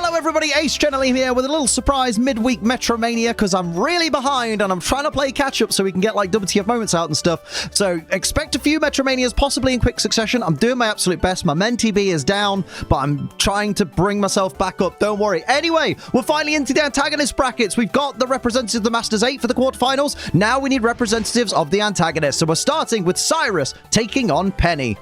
Hello everybody, Ace Channeling here with a little surprise midweek MetroMania because I'm really behind and I'm trying to play catch up so we can get like WTF moments out and stuff. So expect a few MetroManias possibly in quick succession. I'm doing my absolute best. My MenTB is down, but I'm trying to bring myself back up. Don't worry. Anyway, we're finally into the antagonist brackets. We've got the representatives of the Masters 8 for the quarterfinals. Now we need representatives of the antagonists. So we're starting with CYRUS taking on Penny.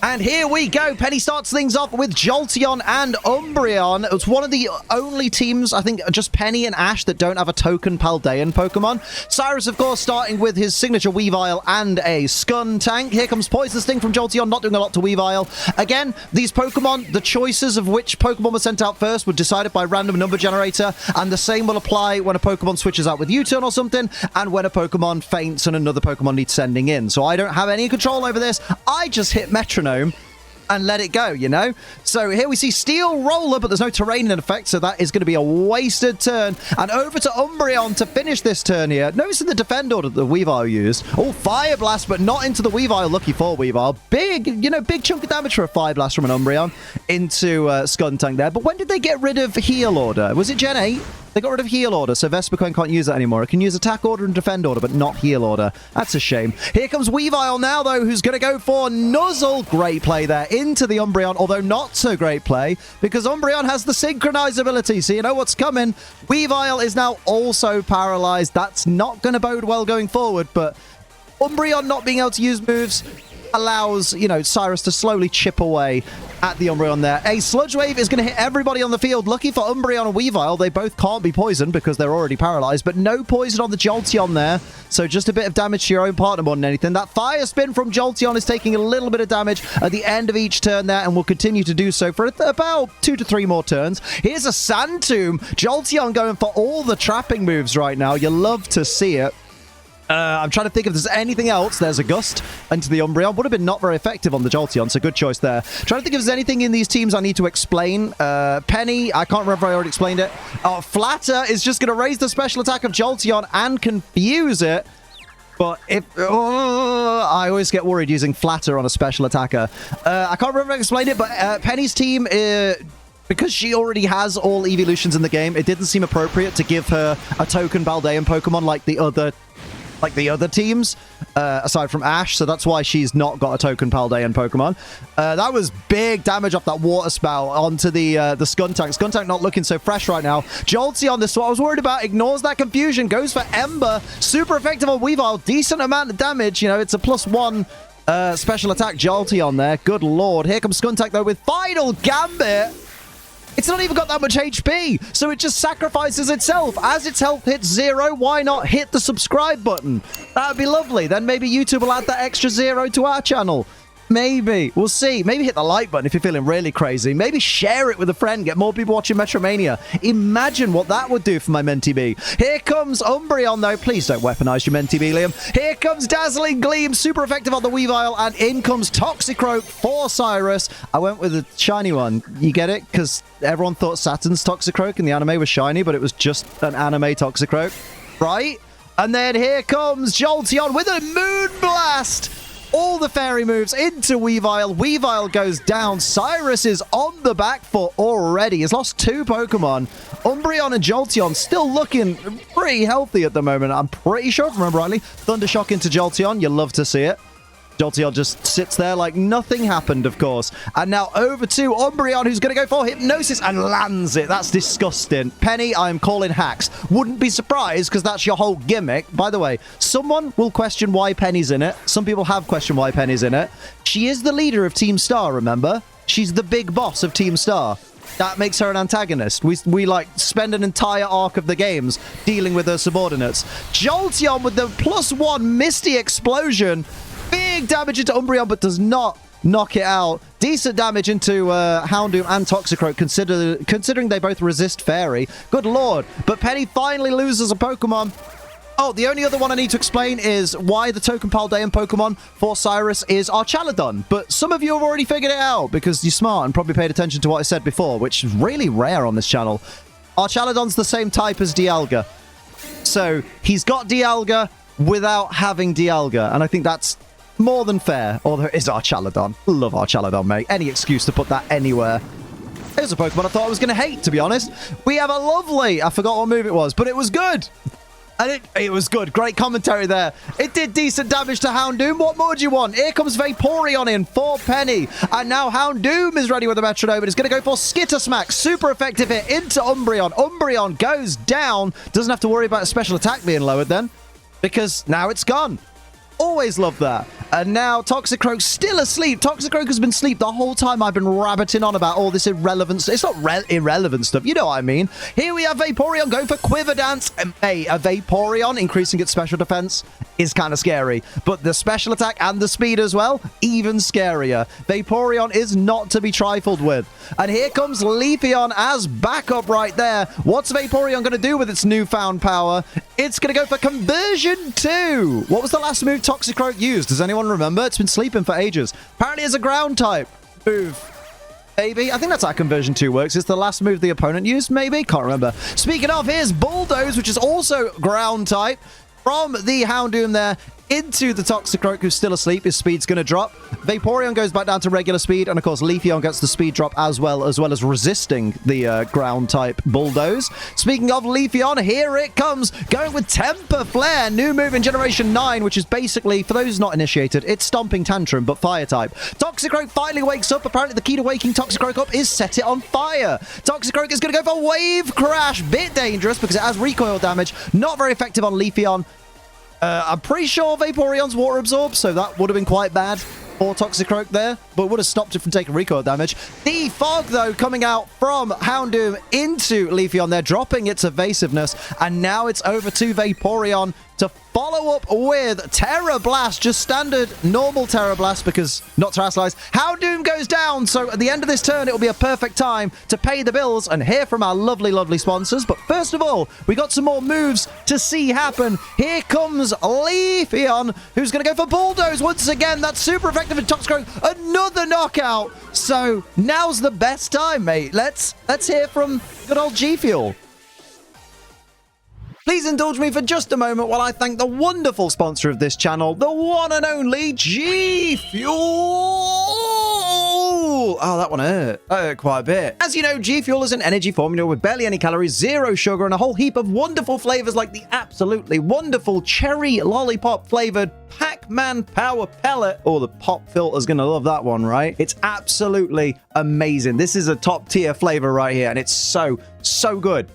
And here we go. Penny starts things off with Jolteon and Umbreon. It's one of the only teams, I think, just Penny and Ash that don't have a token Paldean Pokemon. CYRUS, of course, starting with his signature Weavile and a Skuntank. Here comes Poison Sting from Jolteon, not doing a lot to Weavile. Again, these Pokemon, the choices of which Pokemon were sent out first were decided by random number generator, and the same will apply when a Pokemon switches out with U-turn or something, and when a Pokemon faints and another Pokemon needs sending in. So I don't have any control over this. I just hit Metronome and let it go, you know? So here we see Steel Roller, but there's no terrain in effect, so that is going to be a wasted turn. And over to Umbreon to finish this turn here. Noticing the defend order that the Weavile used. Oh, Fire Blast, but not into the Weavile. Lucky for Weavile. Big, you know, big chunk of damage for a Fire Blast from an Umbreon into Skuntank there. But when did they get rid of Heal Order? Was it Gen 8? They got rid of Heal Order, so Vespiquen can't use that anymore. It can use Attack Order and Defend Order, but not Heal Order. That's a shame. Here comes Weavile now, though, who's going to go for Nuzzle. Great play there into the Umbreon, although not so great play, because Umbreon has the Synchronize ability, so you know what's coming. Weavile is now also paralyzed. That's not going to bode well going forward, but Umbreon not being able to use moves allows, you know, CYRUS to slowly chip away at the Umbreon there. A Sludge Wave is going to hit everybody on the field. Lucky for Umbreon and Weavile, they both can't be poisoned because they're already paralyzed, but no poison on the Jolteon there, so just a bit of damage to your own partner more than anything. That Fire Spin from Jolteon is taking a little bit of damage at the end of each turn there, and will continue to do so for about 2 to 3 more turns. Here's a Sand Tomb. Jolteon going for all the trapping moves right now. You love to see it. I'm trying to think if there's anything else. There's a Gust into the Umbreon. Would have been not very effective on the Jolteon, so good choice there. Trying to think if there's anything in these teams I need to explain. Penny, I can't remember if I already explained it. Flatter is just going to raise the special attack of Jolteon and confuse it. But if... I always get worried using Flatter on a special attacker. I can't remember if I explained it, but Penny's team... because she already has all evolutions in the game, it didn't seem appropriate to give her a token Paldean Pokemon like the other teams, aside from Ash, so that's why she's not got a token Paldean Pokemon. That was big damage off that Water Spout onto the Skuntank. Skuntank not looking so fresh right now. Jolteon, this is what I was worried about, ignores that confusion, goes for Ember. Super effective on Weavile, decent amount of damage, you know, it's a +1 special attack Jolteon there. Good lord. Here comes Skuntank, though, with Final Gambit. It's not even got that much HP, so it just sacrifices itself. As its health hits 0, why not hit the subscribe button? That would be lovely. Then maybe YouTube will add that extra 0 to our channel. Maybe. We'll see. Maybe hit the like button if you're feeling really crazy. Maybe share it with a friend. Get more people watching MetroMania. Imagine what that would do for my MenTB. Here comes Umbreon, though. Please don't weaponize your MenTB, Liam. Here comes Dazzling Gleam. Super effective on the Weavile. And in comes Toxicroak for CYRUS. I went with a shiny one. You get it? Because everyone thought Saturn's Toxicroak in the anime was shiny, but it was just an anime Toxicroak. Right? And then here comes Jolteon with a Moonblast. All the fairy moves into Weavile. Weavile goes down. CYRUS is on the back foot already. He's lost 2 Pokemon. Umbreon and Jolteon still looking pretty healthy at the moment. I'm pretty sure, if I remember rightly. Thundershock into Jolteon. You love to see it. Jolteon just sits there like nothing happened, of course. And now over to Umbreon, who's going to go for Hypnosis and lands it. That's disgusting. Penny, I'm calling hacks. Wouldn't be surprised because that's your whole gimmick. By the way, someone will question why Penny's in it. Some people have questioned why Penny's in it. She is the leader of Team Star, remember? She's the big boss of Team Star. That makes her an antagonist. We like spend an entire arc of the games dealing with her subordinates. Jolteon with the +1 Misty Explosion. Big damage into Umbreon, but does not knock it out. Decent damage into Houndoom and Toxicroak, considering they both resist Fairy. Good lord. But Penny finally loses a Pokemon. Oh, the only other one I need to explain is why the token Paldean Pokemon for CYRUS is Archaladon. But some of you have already figured it out because you're smart and probably paid attention to what I said before, which is really rare on this channel. Archaladon's the same type as Dialga. So he's got Dialga without having Dialga, and I think that's more than fair. Or there is Archaladon. Love Archaladon, mate. Any excuse to put that anywhere. Here's a Pokemon I thought I was going to hate, to be honest. We have a lovely... I forgot what move it was, but it was good. And it was good. Great commentary there. It did decent damage to Houndoom. What more do you want? Here comes Vaporeon in for Penny. And now Houndoom is ready with the Metronome. It's going to go for Skitter Smack. Super effective hit into Umbreon. Umbreon goes down. Doesn't have to worry about a special attack being lowered then, because now it's gone. Always love that. And now Toxicroak still asleep. Toxicroak has been asleep the whole time I've been rabbiting on about all this irrelevant... It's not irrelevant stuff. You know what I mean. Here we have Vaporeon going for Quiver Dance. Hey, a Vaporeon increasing its special defense is kind of scary. But the special attack and the speed as well, even scarier. Vaporeon is not to be trifled with. And here comes Leafeon as backup right there. What's Vaporeon going to do with its newfound power? It's going to go for Conversion 2. What was the last move Toxicroak used? Does anyone remember? It's been sleeping for ages. Apparently it's a ground type move. Maybe. I think that's how Conversion 2 works. It's the last move the opponent used, maybe? Can't remember. Speaking of, here's Bulldoze, which is also ground type. From the Houndoom there into the Toxicroak, who's still asleep. His speed's going to drop. Vaporeon goes back down to regular speed, and of course Leafeon gets the speed drop as well as resisting the ground type Bulldoze. Speaking of Leafeon, here it comes, going with Temper Flare, new move in Generation 9, which is basically, for those not initiated, it's Stomping Tantrum, but fire type. Toxicroak finally wakes up. Apparently the key to waking Toxicroak up is set it on fire. Toxicroak is going to go for Wave Crash. Bit dangerous because it has recoil damage. Not very effective on Leafeon. I'm pretty sure Vaporeon's water absorbs, so that would have been quite bad for Toxicroak there, but would have stopped it from taking recoil damage. The Fog, though, coming out from Houndoom into Leafeon there, dropping its evasiveness, and now it's over to Vaporeon to follow up with Terra Blast, just standard normal Terra Blast, because not Terrasilize. Houndoom goes down, so at the end of this turn, it will be a perfect time to pay the bills and hear from our lovely, lovely sponsors. But first of all, we got some more moves to see happen. Here comes Leafeon, who's going to go for Bulldoze once again. That's super effective in Toxicroak. Another knockout. So now's the best time, mate. Let's hear from good old GFuel. Please indulge me for just a moment while I thank the wonderful sponsor of this channel, the one and only GFuel. Oh, that one hurt. That hurt quite a bit. As you know, GFuel is an energy formula with barely any calories, zero sugar, and a whole heap of wonderful flavors like the absolutely wonderful cherry lollipop flavored Pac-Man Power Pellet. Oh, the pop filter's gonna love that one, right? It's absolutely amazing. This is a top tier flavor right here, and it's so good.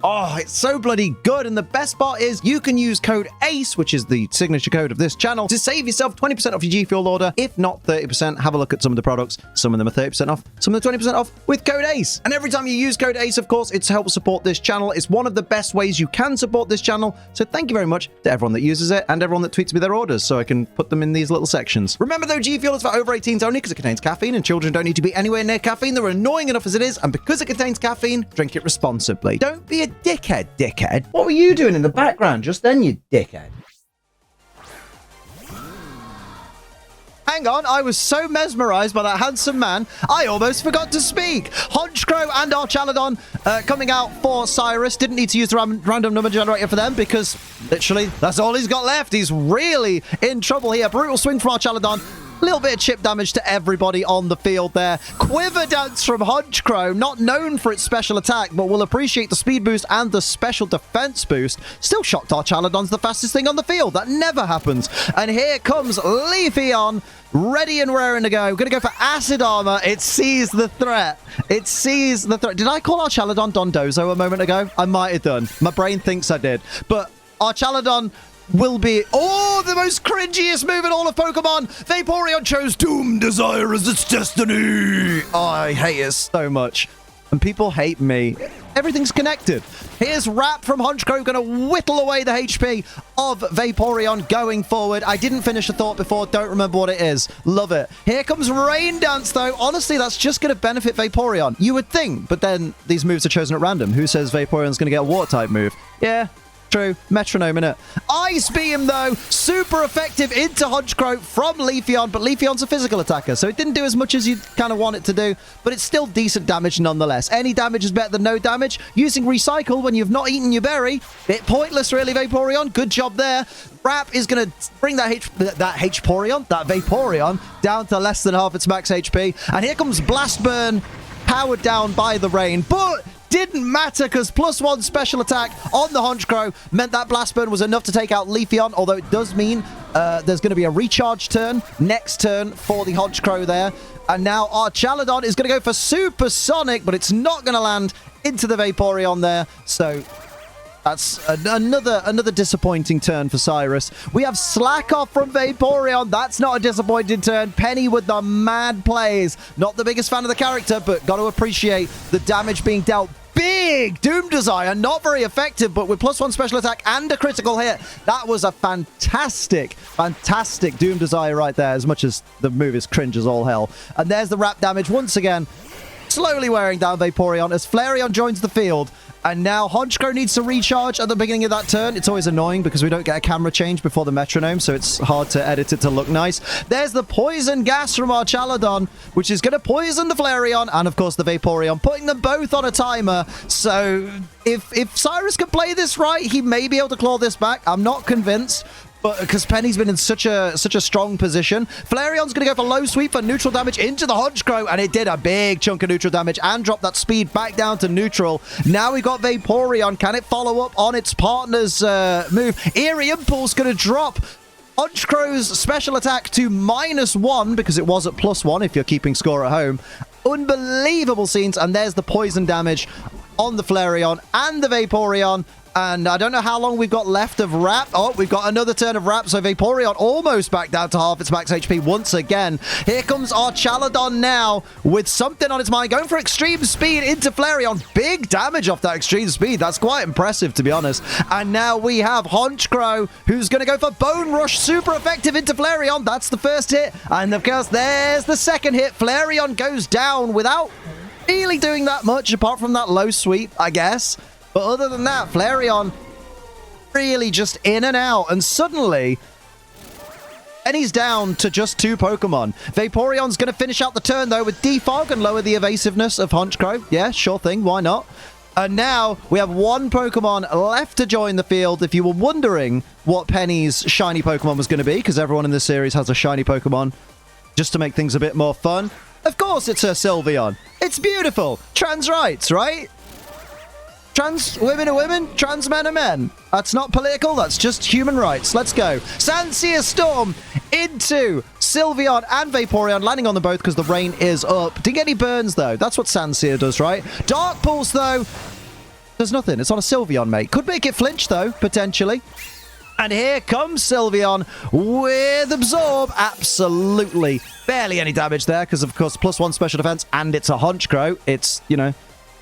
Oh, it's so bloody good. And the best part is you can use code ACE, which is the signature code of this channel, to save yourself 20% off your GFuel order. If not 30%, have a look at some of the products. Some of them are 30% off, some of them 20% off with code ACE. And every time you use code ACE, of course, it's to help support this channel. It's one of the best ways you can support this channel. So thank you very much to everyone that uses it and everyone that tweets me their orders so I can put them in these little sections. Remember though, GFuel is for over 18s only because it contains caffeine and children don't need to be anywhere near caffeine. They're annoying enough as it is. And because it contains caffeine, drink it responsibly. Don't be a dickhead. What were you doing in the background just then, you dickhead? Hang on, I was so mesmerized by that handsome man, I almost forgot to speak. Honchkrow and Archaladon coming out for CYRUS. Didn't need to use the random number generator for them because literally that's all he's got left. He's really in trouble here. Brutal swing from Archaladon. A little bit of chip damage to everybody on the field there. Quiver Dance from Honchkrow, not known for its special attack, but will appreciate the speed boost and the special defense boost. Still shocked Archaladon's the fastest thing on the field. That never happens. And here comes Leafeon, ready and raring to go. Gonna go for Acid Armor. It sees the threat. It sees the threat. Did I call Archaladon Dondozo a moment ago? I might have done. My brain thinks I did. But Archaladon will be, oh, the most cringiest move in all of Pokemon. Vaporeon chose Doom Desire as its destiny. Oh, I hate it so much. And people hate me. Everything's connected. Here's Wrap from Honchkrow, going to whittle away the HP of Vaporeon going forward. I didn't finish the thought before. Don't remember what it is. Love it. Here comes Rain Dance, though. Honestly, that's just going to benefit Vaporeon. You would think, but then these moves are chosen at random. Who says Vaporeon's going to get a Water-type move? Yeah. True. Metronome, innit? Ice Beam, though. Super effective into Honchkrow from Leafeon, but Leafeon's a physical attacker, so it didn't do as much as you kind of want it to do, but it's still decent damage nonetheless. Any damage is better than no damage. Using Recycle when you've not eaten your berry, bit pointless, really, Vaporeon. Good job there. Wrap is going to bring that Vaporeon down to less than half its max HP, and here comes Blast Burn, powered down by the rain, but didn't matter because +1 special attack on the Honchkrow meant that Blast Burn was enough to take out Leafeon, although it does mean there's going to be a recharge turn next turn for the Honchkrow there. And now our Chaladon is going to go for Supersonic, but it's not going to land into the Vaporeon there. So that's another disappointing turn for CYRUS. We have Slack Off from Vaporeon. That's not a disappointing turn. Penny with the mad plays. Not the biggest fan of the character, but got to appreciate the damage being dealt. Big Doom Desire, not very effective, but with +1 special attack and a critical hit, that was a fantastic Doom Desire right there, as much as the move is cringe as all hell. And there's the wrap damage once again, slowly wearing down Vaporeon as Flareon joins the field. And now Honchkrow needs to recharge at the beginning of that turn. It's always annoying because we don't get a camera change before the metronome, so it's hard to edit it to look nice. There's the Poison Gas from our Chaladon, which is going to poison the Flareon and, of course, the Vaporeon, putting them both on a timer. So if CYRUS can play this right, he may be able to claw this back. I'm not convinced, but because Penny's been in such a strong position. Flareon's going to go for low sweep for neutral damage into the Honchkrow, and it did a big chunk of neutral damage and dropped that speed back down to neutral. Now we've got Vaporeon. Can it follow up on its partner's move? Eerie Impulse going to drop Honchkrow's special attack to -1 because it was at +1 if you're keeping score at home. Unbelievable scenes, and there's the poison damage on the Flareon and the Vaporeon. And I don't know how long we've got left of Wrap. Oh, we've got another turn of Wrap, so Vaporeon almost back down to half its max HP once again. Here comes our Chaladon now with something on its mind, going for extreme speed into Flareon. Big damage off that extreme speed. That's quite impressive, to be honest. And now we have Honchkrow, who's going to go for Bone Rush, super effective into Flareon. That's the first hit. And, of course, there's the second hit. Flareon goes down without really doing that much, apart from that low sweep, I guess. But other than that, Flareon really just in and out. And suddenly, Penny's down to just 2 Pokemon. Vaporeon's going to finish out the turn, though, with Defog and lower the evasiveness of Honchkrow. Yeah, sure thing. Why not? And now we have 1 Pokemon left to join the field. If you were wondering what Penny's shiny Pokemon was going to be, because everyone in this series has a shiny Pokemon, just to make things a bit more fun, of course it's her Sylveon. It's beautiful. Trans rights, right? Trans women are women, trans men are men. That's not political, that's just human rights. Let's go. Sancia Storm into Sylveon and Vaporeon, landing on them both because the rain is up. Didn't get any burns, though. That's what Sancia does, right? Dark Pulse, though, does nothing. It's on a Sylveon, mate. Could make it flinch, though, potentially. And here comes Sylveon with Absorb. Absolutely. Barely any damage there because, of course, +1 special defense, and it's a Honchkrow. It's, you know,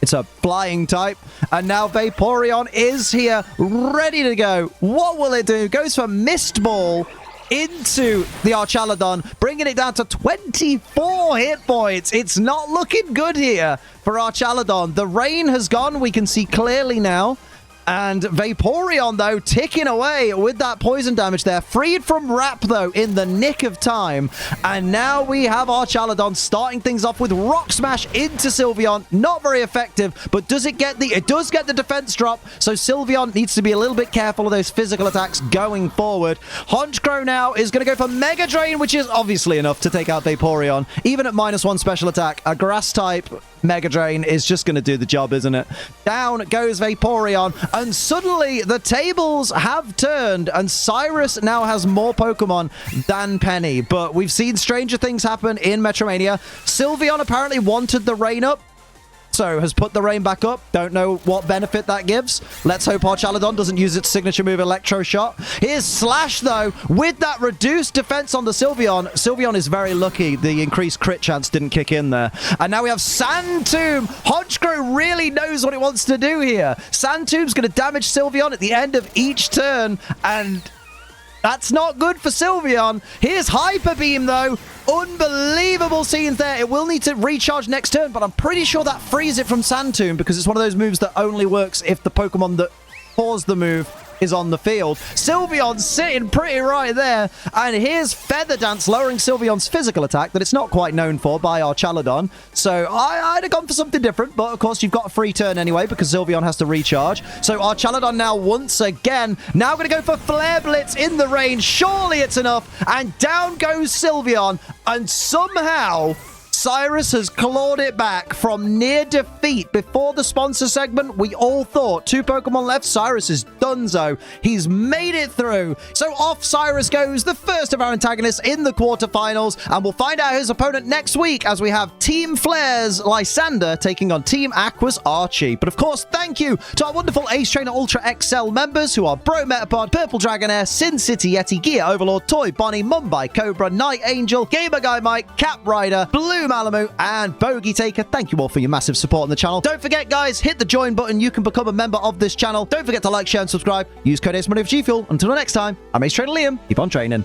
it's a flying type. And now Vaporeon is here, ready to go. What will it do? Goes for Mist Ball into the Archaladon, bringing it down to 24 hit points. It's not looking good here for Archaladon. The rain has gone. We can see clearly now. And Vaporeon, though, ticking away with that poison damage there. Freed from Wrap, though, in the nick of time. And now we have our Chaladon starting things off with Rock Smash into Sylveon. Not very effective, but does it get the... It does get the defense drop, so Sylveon needs to be a little bit careful of those physical attacks going forward. Honchkrow now is going to go for Mega Drain, which is obviously enough to take out Vaporeon. Even at -1 special attack, a Grass-type Mega Drain is just going to do the job, isn't it? Down goes Vaporeon, and suddenly the tables have turned, and CYRUS now has more Pokemon than Penny. But we've seen stranger things happen in Metromania. Sylveon apparently wanted the rain up, so has put the rain back up. Don't know what benefit that gives. Let's hope our Chaladon doesn't use its signature move, Electro Shot. Here's Slash, though, with that reduced defense on the Sylveon. Sylveon is very lucky the increased crit chance didn't kick in there. And now we have Sand Tomb. Honchkrow really knows what it wants to do here. Sand Tomb's going to damage Sylveon at the end of each turn, and that's not good for Sylveon. Here's Hyper Beam, though. Unbelievable scenes there. It will need to recharge next turn, but I'm pretty sure that frees it from Sand Tomb because it's one of those moves that only works if the Pokemon that paused the move is on the field. Sylveon's sitting pretty right there. And here's Feather Dance lowering Sylveon's physical attack that it's not quite known for by our Chaladon. So I'd have gone for something different, but of course you've got a free turn anyway because Sylveon has to recharge. So our Chaladon now once again, now going to go for Flare Blitz in the range. Surely it's enough. And down goes Sylveon. And somehow CYRUS has clawed it back from near defeat. Before the sponsor segment, we all thought 2 Pokemon left, CYRUS is donezo. He's made it through. So off CYRUS goes, the first of our antagonists in the quarterfinals, and we'll find out his opponent next week as we have Team Flare's Lysander taking on Team Aqua's Archie. But of course, thank you to our wonderful Ace Trainer Ultra XL members who are Bro Metapod, Purple Dragonair, Sin City Yeti, Gear Overlord, Toy Bonnie, Mumbai Cobra, Night Angel, Gamer Guy Mike, Cap Rider, Blue Malamu, and Bogey Taker. Thank you all for your massive support on the channel. Don't forget, guys, hit the join button. You can become a member of this channel. Don't forget to like, share, and subscribe. Use code ACEMONEY for GFuel. Until next time, I'm Ace Trainer Liam. Keep on training.